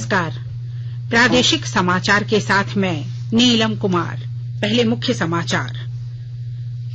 नमस्कार। प्रादेशिक समाचार के साथ मैं नीलम कुमार। पहले मुख्य समाचार।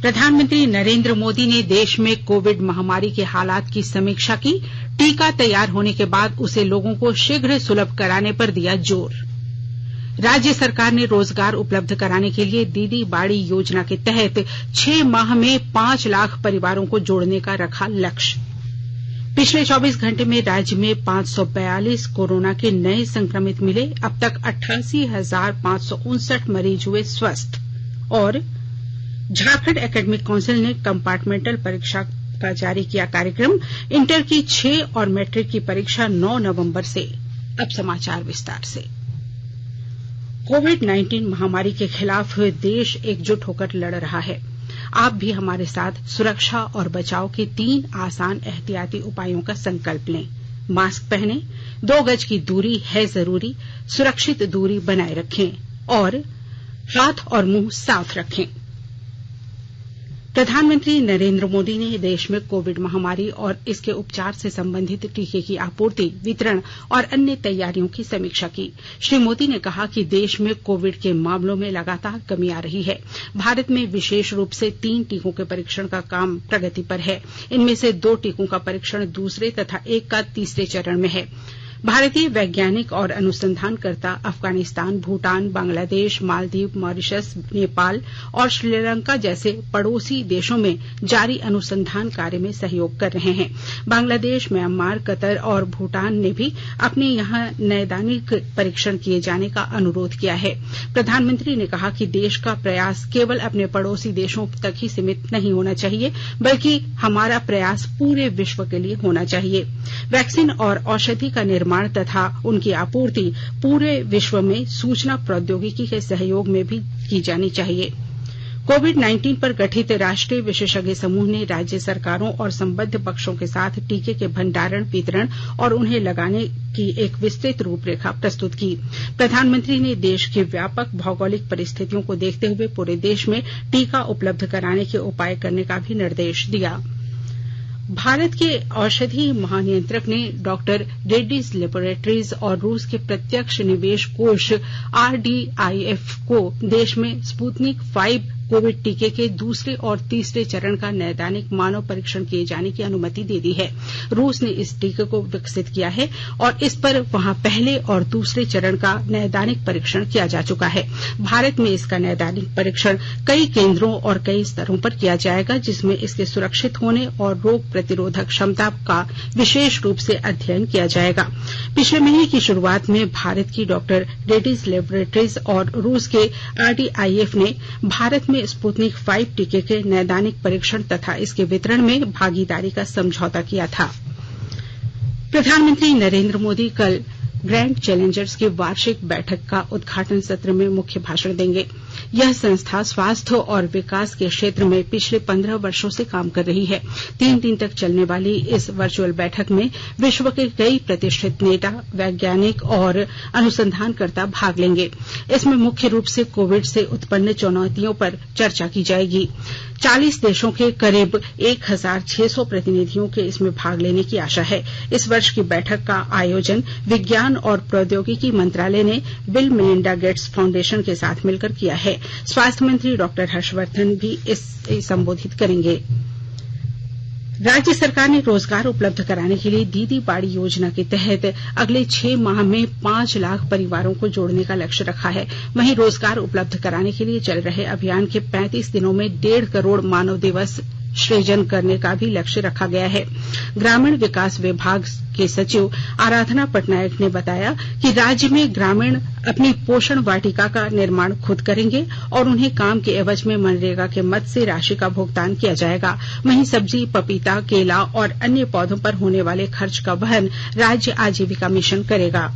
प्रधानमंत्री नरेंद्र मोदी ने देश में कोविड महामारी के हालात की समीक्षा की। टीका तैयार होने के बाद उसे लोगों को शीघ्र सुलभ कराने पर दिया जोर। राज्य सरकार ने रोजगार उपलब्ध कराने के लिए दीदी बाड़ी योजना के तहत 6 माह में 5 लाख परिवारों को जोड़ने का रखा लक्ष्य। पिछले 24 घंटे में राज्य में 542 कोरोना के नए संक्रमित मिले। अब तक 88,559 मरीज हुए स्वस्थ। और झारखंड एकेडमिक काउंसिल ने कंपार्टमेंटल परीक्षा का जारी किया कार्यक्रम। इंटर की 6 और मैट्रिक की परीक्षा 9 नवंबर से। अब समाचार विस्तार से। कोविड-19 महामारी के खिलाफ देश एकजुट होकर लड़ रहा है। आप भी हमारे साथ सुरक्षा और बचाव के 3 आसान एहतियाती उपायों का संकल्प लें। मास्क पहनें, 2 गज की दूरी है जरूरी, सुरक्षित दूरी बनाए रखें और हाथ और मुंह साफ रखें। प्रधानमंत्री नरेंद्र मोदी ने देश में कोविड महामारी और इसके उपचार से संबंधित टीके की आपूर्ति, वितरण और अन्य तैयारियों की समीक्षा की। श्री मोदी ने कहा कि देश में कोविड के मामलों में लगातार कमी आ रही है। भारत में विशेष रूप से 3 टीकों के परीक्षण का काम प्रगति पर है। इनमें से 2 टीकों का परीक्षण दूसरे तथा 1 का तीसरे चरण में है। भारतीय वैज्ञानिक और अनुसंधानकर्ता अफगानिस्तान, भूटान, बांग्लादेश, मालदीव, मॉरिशस, नेपाल और श्रीलंका जैसे पड़ोसी देशों में जारी अनुसंधान कार्य में सहयोग कर रहे हैं। बांग्लादेश, म्यांमार, कतर और भूटान ने भी अपने यहां नैदानिक परीक्षण किए जाने का अनुरोध किया है। प्रधानमंत्री ने कहा कि देश का प्रयास केवल अपने पड़ोसी देशों तक ही सीमित नहीं होना चाहिए, बल्कि हमारा प्रयास पूरे विश्व के लिए होना चाहिए। वैक्सीन और औषधि का निर्माण तथा उनकी आपूर्ति पूरे विश्व में सूचना प्रौद्योगिकी के सहयोग में भी की जानी चाहिए। कोविड-19 पर गठित राष्ट्रीय विशेषज्ञ समूह ने राज्य सरकारों और संबद्ध पक्षों के साथ टीके के भंडारण, वितरण और उन्हें लगाने की एक विस्तृत रूपरेखा प्रस्तुत की। प्रधानमंत्री ने देश की व्यापक भौगोलिक परिस्थितियों को देखते हुए पूरे देश में टीका उपलब्ध कराने के उपाय करने का भी निर्देश दिया। भारत के औषधि महानियंत्रक ने डॉक्टर रेड्डीज लेबोरेटरीज और रूस के प्रत्यक्ष निवेश कोष RDIF को देश में स्पुतनिक 5 कोविड टीके के दूसरे और तीसरे चरण का नैदानिक मानव परीक्षण किए जाने की अनुमति दे दी है। रूस ने इस टीके को विकसित किया है और इस पर वहां पहले और दूसरे चरण का नैदानिक परीक्षण किया जा चुका है। भारत में इसका नैदानिक परीक्षण कई केंद्रों और कई स्तरों पर किया जाएगा, जिसमें इसके सुरक्षित होने और रोग प्रतिरोधक क्षमता का विशेष रूप से अध्ययन किया जाएगा। पिछले महीने की शुरुआत में भारत की डॉक्टर रेड्डीज लेबोरेटरीज और रूस के RDIF ने भारत में स्पुतनिक 5 टीके के नैदानिक परीक्षण तथा इसके वितरण में भागीदारी का समझौता किया था। प्रधानमंत्री नरेंद्र मोदी कल ग्रैंड चैलेंजर्स की वार्षिक बैठक का उद्घाटन सत्र में मुख्य भाषण देंगे। यह संस्था स्वास्थ्य और विकास के क्षेत्र में पिछले 15 वर्षों से काम कर रही है। 3 दिन तक चलने वाली इस वर्चुअल बैठक में विश्व के कई प्रतिष्ठित नेता, वैज्ञानिक और अनुसंधानकर्ता भाग लेंगे। इसमें मुख्य रूप से कोविड से उत्पन्न चुनौतियों पर चर्चा की जाएगी। 40 देशों के करीब 1,600 प्रतिनिधियों के इसमें भाग लेने की आशा है। इस वर्ष की बैठक का आयोजन विज्ञान और प्रौद्योगिकी मंत्रालय ने बिल मेलिंडा गेट्स फाउंडेशन के साथ मिलकर किया है। स्वास्थ्य मंत्री डॉक्टर हर्षवर्धन भी इसे संबोधित करेंगे। राज्य सरकार ने रोजगार उपलब्ध कराने के लिए दीदी बाड़ी योजना के तहत अगले 6 माह में 5 लाख परिवारों को जोड़ने का लक्ष्य रखा है। वहीं रोजगार उपलब्ध कराने के लिए चल रहे अभियान के 35 दिनों में 1.5 करोड़ मानव दिवस सृजन करने का भी लक्ष्य रखा गया है। ग्रामीण विकास विभाग के सचिव आराधना पटनायक ने बताया कि राज्य में ग्रामीण अपनी पोषण वाटिका का निर्माण खुद करेंगे और उन्हें काम के एवज में मनरेगा के मद से राशि का भुगतान किया जाएगा। वहीं सब्जी, पपीता, केला और अन्य पौधों पर होने वाले खर्च का वहन राज्य आजीविका मिशन करेगा।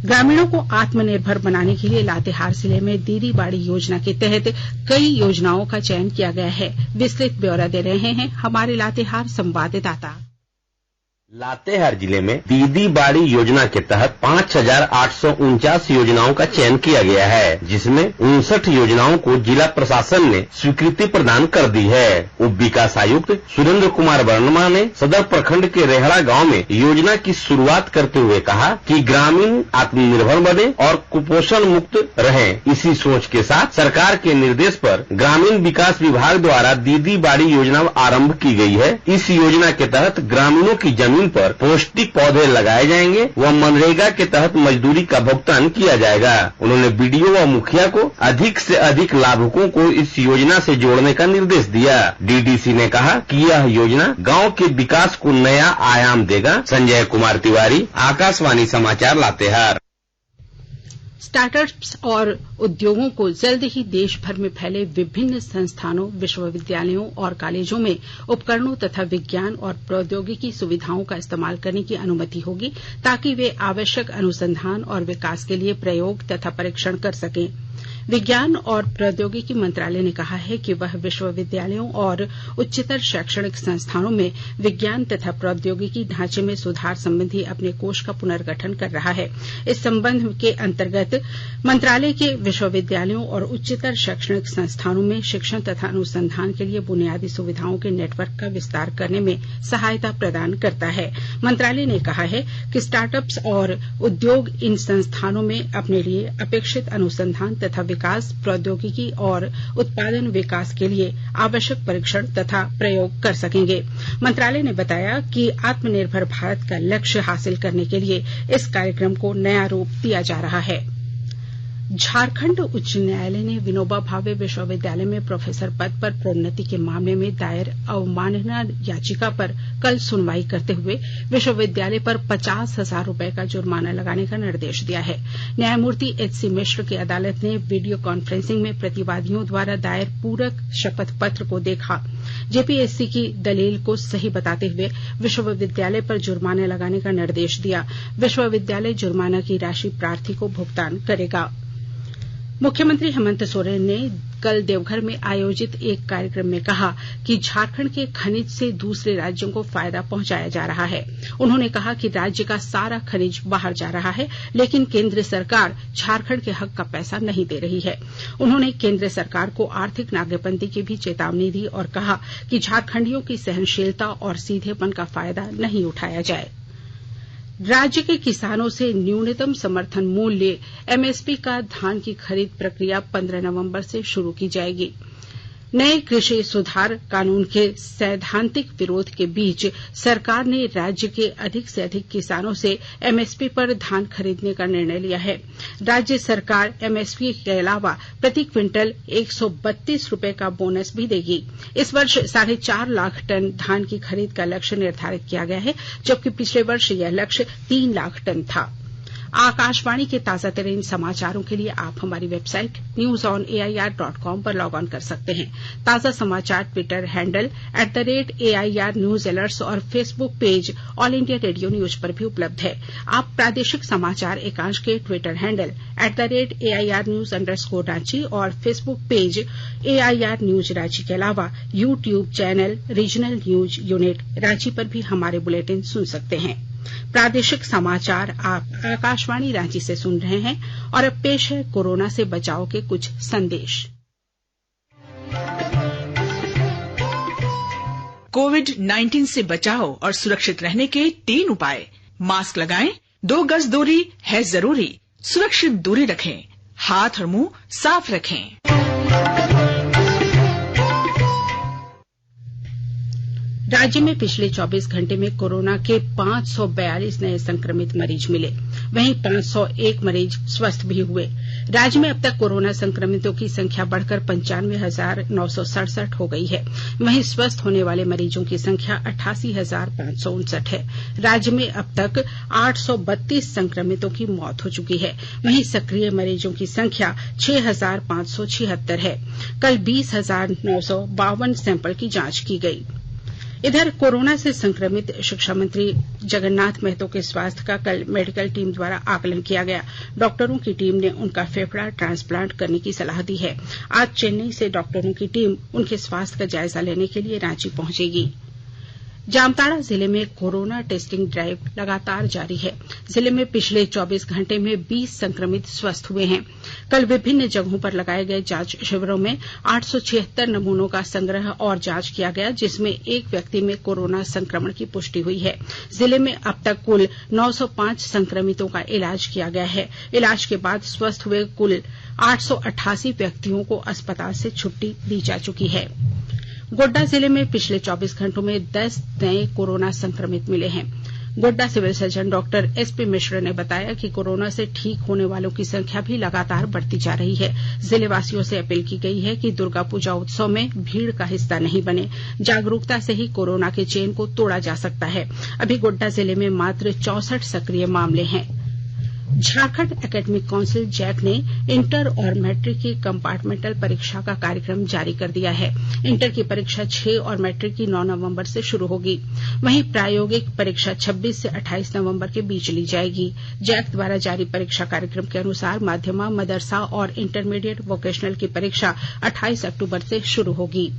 ग्रामीणों को आत्मनिर्भर बनाने के लिए लातेहार जिले में दीदी बाड़ी योजना के तहत कई योजनाओं का चयन किया गया है। विस्तृत ब्यौरा दे रहे हैं हमारे लातेहार संवाददाता। लातेहार जिले में दीदी बाड़ी योजना के तहत 5,849 योजनाओं का चयन किया गया है, जिसमें 59 योजनाओं को जिला प्रशासन ने स्वीकृति प्रदान कर दी है। उप विकास आयुक्त सुरेंद्र कुमार वर्मा ने सदर प्रखंड के रेहड़ा गांव में योजना की शुरुआत करते हुए कहा कि ग्रामीण आत्मनिर्भर बने और कुपोषण मुक्त रहें। इसी सोच के साथ सरकार के निर्देश पर ग्रामीण विकास विभाग द्वारा दीदी बाड़ी योजना आरंभ की गई है। इस योजना के तहत ग्रामीणों की जमीन पर पौष्टिक पौधे लगाए जाएंगे व मनरेगा के तहत मजदूरी का भुगतान किया जाएगा। उन्होंने बीडीओ व मुखिया को अधिक से अधिक लाभुकों को इस योजना से जोड़ने का निर्देश दिया। डीडीसी ने कहा कि यह योजना गांव के विकास को नया आयाम देगा। संजय कुमार तिवारी, आकाशवाणी समाचार, लातेहार। स्टार्टअप्स और उद्योगों को जल्द ही देश भर में फैले विभिन्न संस्थानों, विश्वविद्यालयों और कॉलेजों में उपकरणों तथा विज्ञान और प्रौद्योगिकी सुविधाओं का इस्तेमाल करने की अनुमति होगी, ताकि वे आवश्यक अनुसंधान और विकास के लिए प्रयोग तथा परीक्षण कर सकें। विज्ञान और प्रौद्योगिकी मंत्रालय ने कहा है कि वह विश्वविद्यालयों और उच्चतर शैक्षणिक संस्थानों में विज्ञान तथा प्रौद्योगिकी ढांचे में सुधार संबंधी अपने कोष का पुनर्गठन कर रहा है। इस संबंध के अंतर्गत मंत्रालय के विश्वविद्यालयों और उच्चतर शैक्षणिक संस्थानों में शिक्षण तथा अनुसंधान के लिए बुनियादी सुविधाओं के नेटवर्क का विस्तार करने में सहायता प्रदान करता है। मंत्रालय ने कहा है कि स्टार्टअप्स और उद्योग इन संस्थानों में अपने लिए अपेक्षित अनुसंधान तथा विकास, प्रौद्योगिकी और उत्पादन विकास के लिए आवश्यक परीक्षण तथा प्रयोग कर सकेंगे। मंत्रालय ने बताया कि आत्मनिर्भर भारत का लक्ष्य हासिल करने के लिए इस कार्यक्रम को नया रूप दिया जा रहा है। झारखंड उच्च न्यायालय ने विनोबा भावे विश्वविद्यालय में प्रोफेसर पद पर प्रोन्नति के मामले में दायर अवमानना याचिका पर कल सुनवाई करते हुए विश्वविद्यालय पर 50,000 रुपए का जुर्माना लगाने का निर्देश दिया है। न्यायमूर्ति एच.सी. मिश्र की अदालत ने वीडियो कॉन्फ्रेंसिंग में प्रतिवादियों द्वारा दायर पूरक शपथ पत्र को देखा। जेपीएससी की दलील को सही बताते हुए विश्वविद्यालय पर जुर्माना लगाने का निर्देश दिया। विश्वविद्यालय जुर्माना की राशि प्रार्थी को भुगतान करेगा। मुख्यमंत्री हेमंत सोरेन ने कल देवघर में आयोजित एक कार्यक्रम में कहा कि झारखंड के खनिज से दूसरे राज्यों को फायदा पहुंचाया जा रहा है। उन्होंने कहा कि राज्य का सारा खनिज बाहर जा रहा है, लेकिन केंद्र सरकार झारखंड के हक का पैसा नहीं दे रही है। उन्होंने केंद्र सरकार को आर्थिक नाकेबंदी की भी चेतावनी दी और कहा कि झारखंडियों की सहनशीलता और सीधेपन का फायदा नहीं उठाया जाए। राज्य के किसानों से न्यूनतम समर्थन मूल्य एमएसपी का धान की खरीद प्रक्रिया 15 नवंबर से शुरू की जाएगी। नए कृषि सुधार कानून के सैद्धांतिक विरोध के बीच सरकार ने राज्य के अधिक से अधिक किसानों से एमएसपी पर धान खरीदने का निर्णय लिया है। राज्य सरकार एमएसपी के अलावा प्रति क्विंटल 132 रुपए का बोनस भी देगी। इस वर्ष 4.5 लाख टन धान की खरीद का लक्ष्य निर्धारित किया गया है, जबकि पिछले वर्ष यह लक्ष्य 3 लाख टन था। आकाशवाणी के ताजा तरीन समाचारों के लिए आप हमारी वेबसाइट newsonair.com पर लॉग ऑन कर सकते हैं। ताजा समाचार Twitter handle @AIR news alerts और Facebook page All India Radio news पर भी उपलब्ध है। आप प्रादेशिक समाचार एकांश के Twitter handle @AIR news _Ranchi और Facebook page AIR news Ranchi के अलावा YouTube channel regional news unit Ranchi पर भी हमारे बुलेटिन सुन सकते हैं। प्रादेशिक समाचार आप आकाशवाणी रांची से सुन रहे हैं और अब पेश है कोरोना से बचाव के कुछ संदेश। कोविड-19 से बचाव और सुरक्षित रहने के 3 उपाय। मास्क लगाएं, 2 गज दूरी है जरूरी, सुरक्षित दूरी रखें, हाथ और मुंह साफ रखें। राज्य में पिछले 24 घंटे में कोरोना के 542 नए संक्रमित मरीज मिले, वहीं 501 मरीज स्वस्थ भी हुए। राज्य में अब तक कोरोना संक्रमितों की संख्या बढ़कर 95,967 हो गई है। वहीं स्वस्थ होने वाले मरीजों की संख्या 88,559 है। राज्य में अब तक 832 संक्रमितों की मौत हो चुकी है। वहीं सक्रिय मरीजों की संख्या 6,576 है। कल 20,952 सैंपल की जांच की गई। इधर कोरोना से संक्रमित शिक्षा मंत्री जगन्नाथ महतो के स्वास्थ्य का कल मेडिकल टीम द्वारा आकलन किया गया। डॉक्टरों की टीम ने उनका फेफड़ा ट्रांसप्लांट करने की सलाह दी है। आज चेन्नई से डॉक्टरों की टीम उनके स्वास्थ्य का जायजा लेने के लिए रांची पहुंचेगी। जामताड़ा जिले में कोरोना टेस्टिंग ड्राइव लगातार जारी है। जिले में पिछले 24 घंटे में 20 संक्रमित स्वस्थ हुए हैं। कल विभिन्न जगहों पर लगाए गए जांच शिविरों में 876 नमूनों का संग्रह और जांच किया गया, जिसमें एक व्यक्ति में कोरोना संक्रमण की पुष्टि हुई है। जिले में अब तक कुल 905 संक्रमितों का इलाज किया गया है। इलाज के बाद स्वस्थ हुए कुल 888 व्यक्तियों को अस्पताल से छुट्टी दी जा चुकी है। गोड्डा जिले में पिछले 24 घंटों में 10 नए कोरोना संक्रमित मिले हैं। Godda civil surgeon doctor SP Mishra ने बताया कि कोरोना से ठीक होने वालों की संख्या भी लगातार बढ़ती जा रही है। जिले वासियों से अपील की गई है कि दुर्गा पूजा उत्सव में भीड़ का हिस्सा नहीं बने। जागरूकता से ही कोरोना के चेन को तोड़ा जा सकता है। अभी गोड्डा जिले में मात्र 64 सक्रिय मामले हैं। झारखंड एकेडमिक काउंसिल जैक ने इंटर और मैट्रिक की कंपार्टमेंटल परीक्षा का कार्यक्रम जारी कर दिया है। इंटर की परीक्षा 6 और मैट्रिक की 9 नवंबर से शुरू होगी। वहीं प्रायोगिक परीक्षा 26 से 28 नवंबर के बीच ली जाएगी। जैक द्वारा जारी परीक्षा कार्यक्रम के अनुसार माध्यमा, मदरसा और इंटरमीडिएट वोकेशनल की परीक्षा 28 अक्टूबर से शुरू होगी।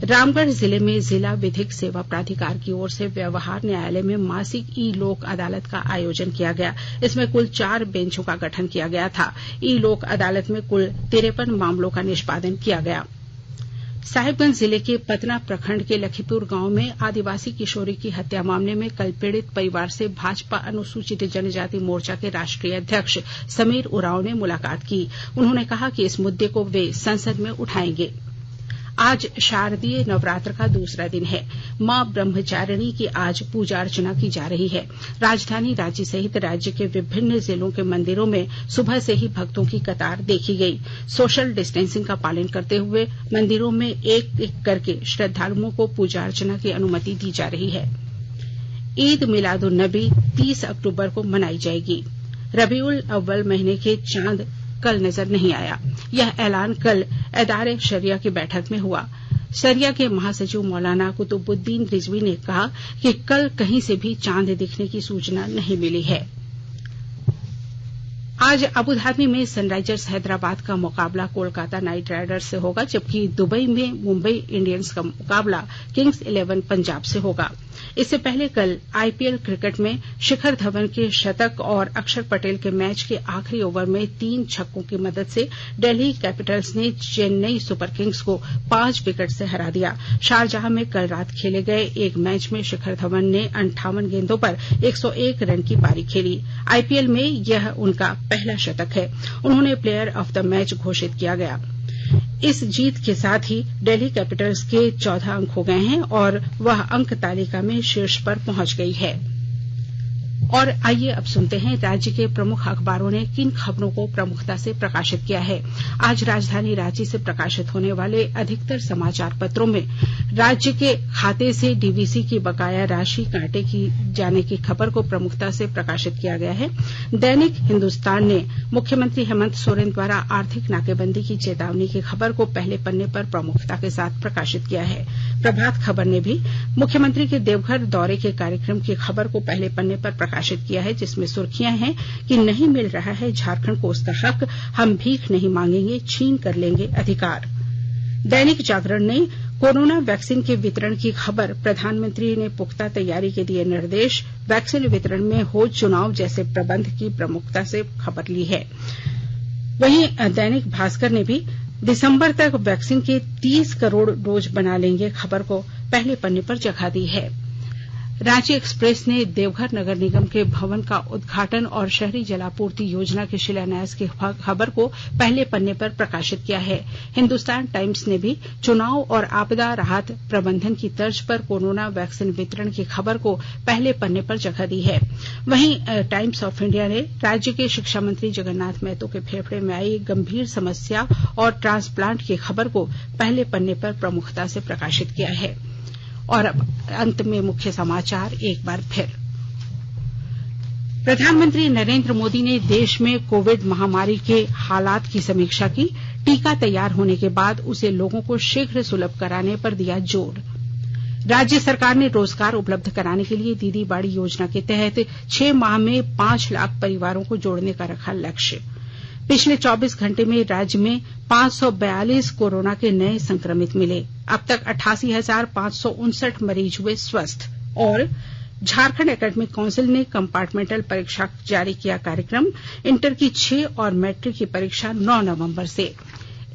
रामगढ़ जिले में जिला विधिक सेवा प्राधिकार की ओर से व्यवहार न्यायालय में मासिक ई लोक अदालत का आयोजन किया गया। इसमें कुल 4 बेंचों का गठन किया गया था। ई लोक अदालत में कुल 53 मामलों का निष्पादन किया गया। साहिबगंज जिले के पतना प्रखंड के लखीपुर गांव में आदिवासी किशोरी की हत्या मामले में कल पीड़ित परिवार से भाजपा अनुसूचित जनजाति मोर्चा के राष्ट्रीय अध्यक्ष समीर उरांव ने मुलाकात की। उन्होंने कहा कि इस मुद्दे को वे संसद में उठाएंगे। आज शारदीय नवरात्र का दूसरा दिन है। मां ब्रह्मचारिणी की आज पूजा अर्चना की जा रही है। राजधानी रांची सहित राज्य के विभिन्न जिलों के मंदिरों में सुबह से ही भक्तों की कतार देखी गई। सोशल डिस्टेंसिंग का पालन करते हुए मंदिरों में एक एक करके श्रद्धालुओं को पूजा अर्चना की अनुमति दी जा रही है। ईद मिलादुन नबी 30 अक्टूबर को मनाई जाएगी। रबीउल अव्वल महीने के चांद कल नजर नहीं आया। यह ऐलान कल एदारे शरिया की बैठक में हुआ। शरिया के महासचिव मौलाना कुतुबुद्दीन रिजवी ने कहा कि कल कहीं से भी चांद दिखने की सूचना नहीं मिली है। आज अबुधाबी में सनराइजर्स हैदराबाद का मुकाबला कोलकाता नाइट राइडर्स से होगा, जबकि दुबई में मुंबई इंडियंस का मुकाबला किंग्स 11 पंजाब से होगा। इससे पहले कल आईपीएल क्रिकेट में शिखर धवन के शतक और अक्षर पटेल के मैच के आखिरी ओवर में 3 छक्कों की मदद से दिल्ली कैपिटल्स ने चेन्नई सुपर किंग्स को 5 विकेट से हरा दिया। शारजाह में कल रात खेले गए एक मैच में शिखर धवन ने 58 गेंदों पर 101 रन की पारी खेली। आईपीएल में यह उनका पहला शतक है। उन्होंने प्लेयर ऑफ द मैच घोषित किया गया। इस जीत के साथ ही दिल्ली कैपिटल्स के 14 अंक हो गए हैं और वह अंक तालिका में शीर्ष पर पहुंच गई है। और आइए अब सुनते हैं राज्य के प्रमुख अखबारों ने किन खबरों को प्रमुखता से प्रकाशित किया है। आज राजधानी रांची से प्रकाशित होने वाले अधिकतर समाचार पत्रों में राज्य के खाते से डीवीसी की बकाया राशि काटे की जाने की खबर को प्रमुखता से प्रकाशित किया गया है। दैनिक हिंदुस्तान ने मुख्यमंत्री हेमंत सोरेन द्वारा आर्थिक नाकेबंदी की चेतावनी की खबर को पहले पन्ने पर प्रमुखता के साथ प्रकाशित किया है। प्रभात खबर ने भी मुख्यमंत्री के देवघर दौरे के कार्यक्रम की खबर को पहले पन्ने पर प्रकाशित किया है, जिसमें सुर्खियां हैं कि नहीं मिल रहा है झारखंड को उसका हक, हम भीख नहीं मांगेंगे, छीन कर लेंगे अधिकार। दैनिक जागरण ने कोरोना वैक्सीन के वितरण की खबर, प्रधानमंत्री ने पुख्ता तैयारी के दिए निर्देश, वैक्सीन वितरण में हो चुनाव जैसे प्रबंध की प्रमुखता से खबर ली है। वहीं दैनिक भास्कर ने भी दिसंबर तक वैक्सीन के 30 करोड़ डोज बना लेंगे खबर को पहले पन्ने पर जगह दी है। रांची एक्सप्रेस ने देवघर नगर निगम के भवन का उद्घाटन और शहरी जलापूर्ति योजना के शिलान्यास की खबर को पहले पन्ने पर प्रकाशित किया है। हिंदुस्तान टाइम्स ने भी चुनाव और आपदा राहत प्रबंधन की तर्ज पर कोरोना वैक्सीन वितरण की खबर को पहले पन्ने पर जगह दी है। वहीं टाइम्स ऑफ इंडिया ने राज्य के शिक्षा मंत्री जगन्नाथ महतो के फेफड़े में आई गंभीर समस्या और ट्रांसप्लांट की खबर को पहले पन्ने पर प्रमुखता से प्रकाशित किया है। और अब अंत में मुख्य समाचार एक बार फिर। प्रधानमंत्री नरेंद्र मोदी ने देश में कोविड महामारी के हालात की समीक्षा की। टीका तैयार होने के बाद उसे लोगों को शीघ्र सुलभ कराने पर दिया जोर। राज्य सरकार ने रोजगार उपलब्ध कराने के लिए दीदी बाड़ी योजना के तहत 6 माह में 5 लाख परिवारों को जोड़ने का रखा लक्ष्य। पिछले 24 घंटे में राज्य में 542 कोरोना के नए संक्रमित मिले। अब तक 88,559 मरीज हुए स्वस्थ। और झारखंड एकेडमिक काउंसिल ने कंपार्टमेंटल परीक्षा जारी किया कार्यक्रम। इंटर की 6 और मैट्रिक की परीक्षा 9 नवंबर से।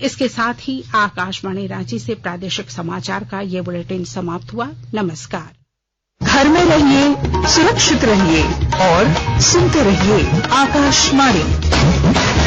इसके साथ ही आकाशवाणी रांची से प्रादेशिक समाचार का ये बुलेटिन समाप्त हुआ। नमस्कार। घर में रहिए, सुरक्षित रहिए और सुनते रहिए आकाशवाणी।